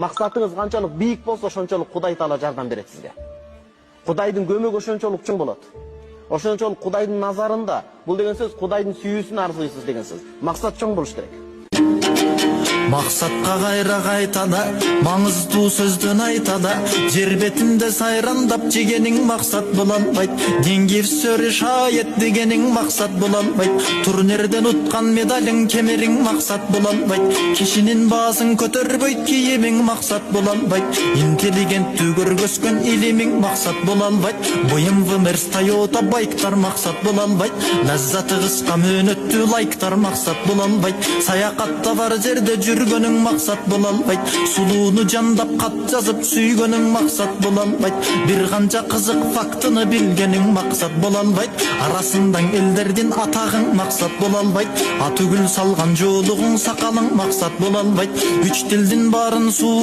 Максатыңыз канчалык бийик болсо, ошончолук Кудай Таала жардам берет сизге. Кудайдын көмөгү ошончолук чоң болот. Ошончолук Кудайдын назарында бул деген сөз Кудайдын сүйүүсүн арзуйсуз деген сөз. Максат чоң болуш керек. Максатка кайра кайтада, маңыздуу сөздөн айтада, жер бетинде сайрандап жегениң максат боло албайт. Деңгир сөрү шаят дегениң максат боло албайт. Турнирден уткан медалың кемериң максат боло албайт. Кишинин баасын көтөрбөйт кийимиң максат боло албайт. Интеллигенттүү көргөзгөн илимиң максат боло албайт. BMW, Mercedes, Toyota байктар максат боло албайт. Лаззаты кыска мөөнөттүү лайктар максат боло албайт. Саякатта бар жерде жүргөнүң максат боло албайт. Сулууну жандап кат жазып сүйгөнүң максат боло албайт. Бир канча кызык фактыны билгениң максат боло албайт. Арасында элдердин атагың максат боло албайт. Аты гүл салган жоолугуң сакалың максат боло албайт. Үч тилдин баарын суу